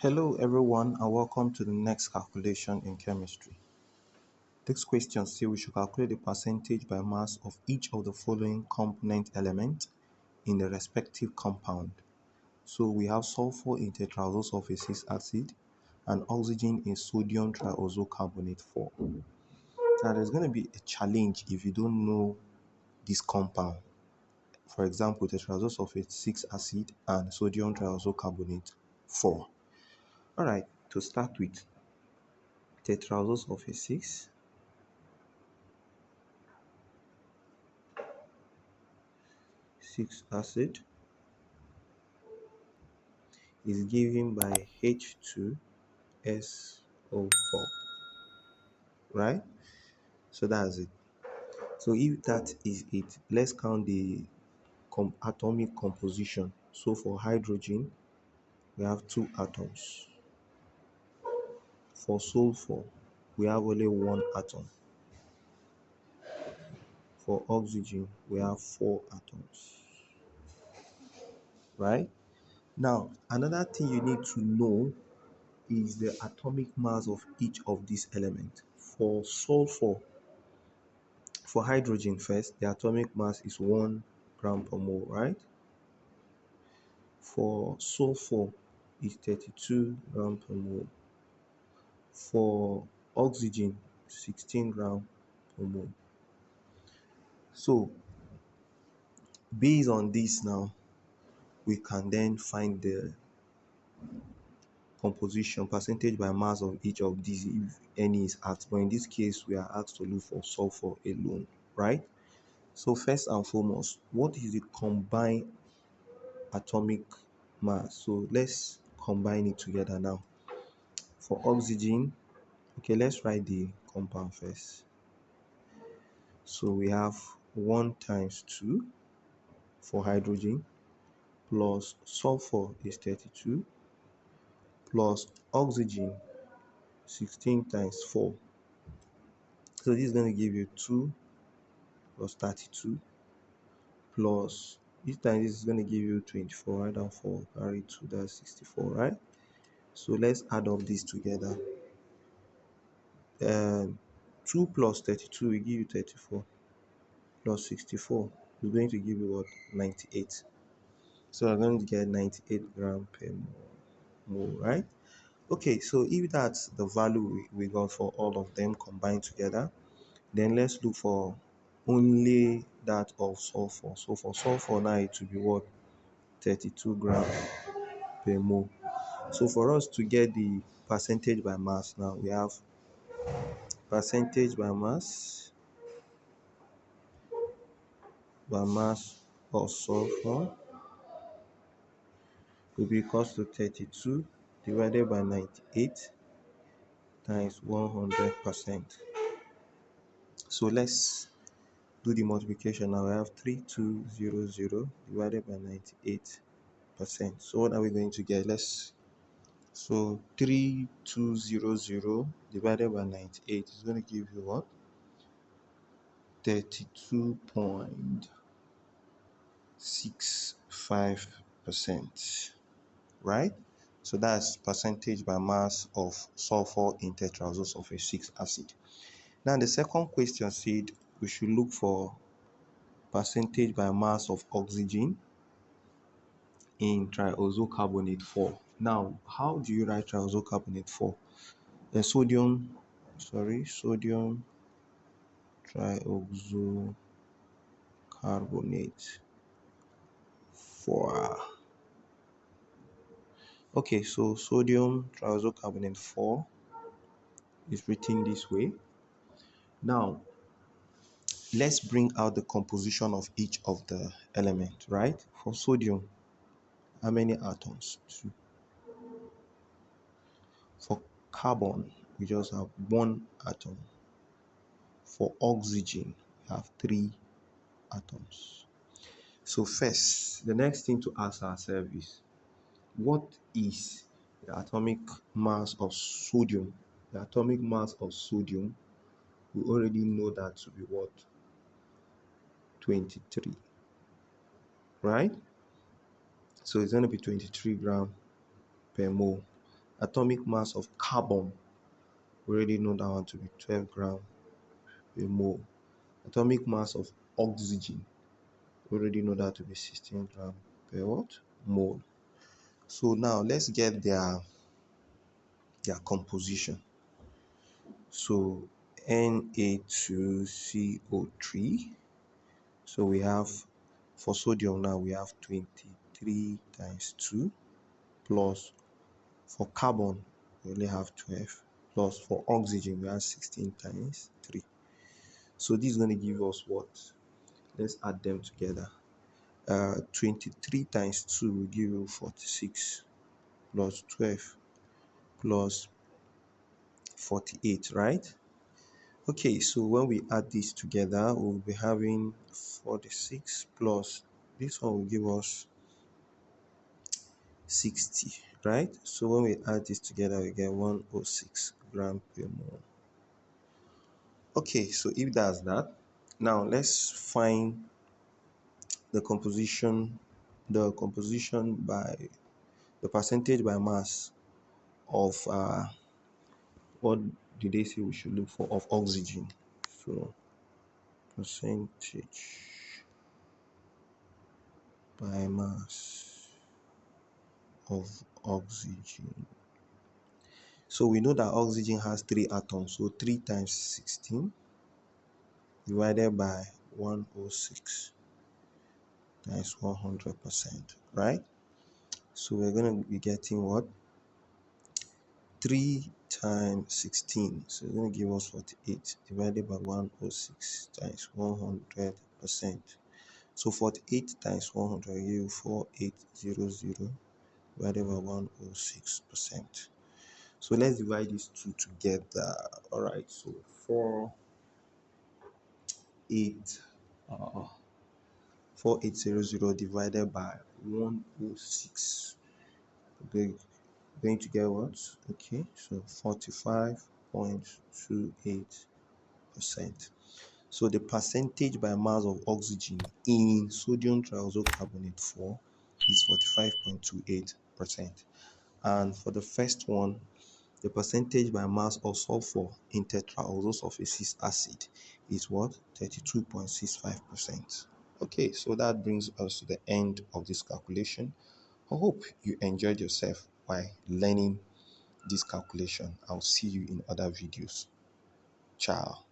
Hello everyone and welcome to the next calculation in chemistry. This question says we should calculate the percentage by mass of each of the following component elements in the respective compound. So we have sulfur in tetraoxosulfate 6 acid and oxygen in sodium triazocarbonate 4. Now there's going to be a challenge if you don't know this compound. For example, tetraoxosulfate 6 acid and sodium triazocarbonate 4. Alright, to start with, tetraoxosulfate 6 acid is given by H2SO4, right? So that's it. So if that is it, let's count the atomic composition. So for hydrogen, we have 2 atoms. For sulfur, we have only 1 atom. For oxygen, we have 4 atoms, right? Now, another thing you need to know is the atomic mass of each of these elements. For sulfur, for hydrogen first, the atomic mass is 1 gram per mole, right? For sulfur, is 32 gram per mole. For oxygen, 16 gram per mole. So, based on this now, we can then find the composition percentage by mass of each of these if any is asked. But in this case, we are asked to look for sulfur alone, right? So first and foremost, what is the combined atomic mass? So let's combine it together now. For oxygen, okay, let's write the compound first. So we have 1 times 2 for hydrogen plus sulfur is 32 plus oxygen 16 times 4. So this is going to give you 2 plus 32 plus this time this is going to give you 24, right? And 4 carry 2, that's 64, right? So let's add up these together. 2 plus 32 will give you 34 plus 64 is going to give you what? 98. So we're going to get 98 gram per mole, right? Okay, so if that's the value we got for all of them combined together, then let's look for only that of sulfur. So for sulfur now it will be what? 32 gram per mole. So for us to get the percentage by mass now, we have percentage by mass of sulfur will be equals to 32 divided by 98 times 100%. So let's do the multiplication now. We have 3200 divided by 98%. So what are we going to get? So 3200 divided by 98 is going to give you what? 32.65%, right? So that's percentage by mass of sulfur in tetraoxosulfate 6 acid. Now the second question said we should look for percentage by mass of oxygen in triazocarbonate 4. Now, how do you write triazocarbonate 4? Sodium triazocarbonate 4. Okay, so sodium triazocarbonate 4 is written this way. Now, let's bring out the composition of each of the elements, right? For sodium, how many atoms? 2. For carbon, we just have 1 atom. For oxygen, we have 3 atoms. So first, the next thing to ask ourselves is, what is the atomic mass of sodium? The atomic mass of sodium, we already know that to be what? 23, right? So it's going to be 23 gram per mole. Atomic mass of carbon, we already know that one to be 12 gram per mole. Atomic mass of oxygen, we already know that to be 16 gram per what? Mole. So now let's get their composition. So Na2CO3. So we have, for sodium now, we have 23 times 2, plus for carbon we only have 12, plus for oxygen we have 16 times 3. So this is going to give us what? Let's add them together. 23 times 2 will give you 46, plus 12 plus 48, right? Okay, so when we add this together, we'll be having 46 plus this one will give us 60, right? So when we add this together, we get 106 gram per mole. Okay, so if that's that, now let's find the composition by the percentage by mass of what did they say we should look for, of oxygen. So percentage by mass of oxygen. So we know that oxygen has 3 atoms, so 3 times 16 divided by 106 times 100%, right? So we're going to be getting what? 3 times 16, so it's going to give us 48 divided by 106 times 100%. So 48 times 100 will give you 4800 divided by 106%. So let's divide these two together. All right, so 8 uh, 4800 divided by 106. We're going to get what? Okay, so 45.28%. So the percentage by mass of oxygen in sodium triazocarbonate 4 is 45.28%. And for the first one, the percentage by mass of sulfur in tetraoxosulfacic acid is what? 32.65%. Okay, so that brings us to the end of this calculation. I hope you enjoyed yourself by learning this calculation. I'll see you in other videos. Ciao.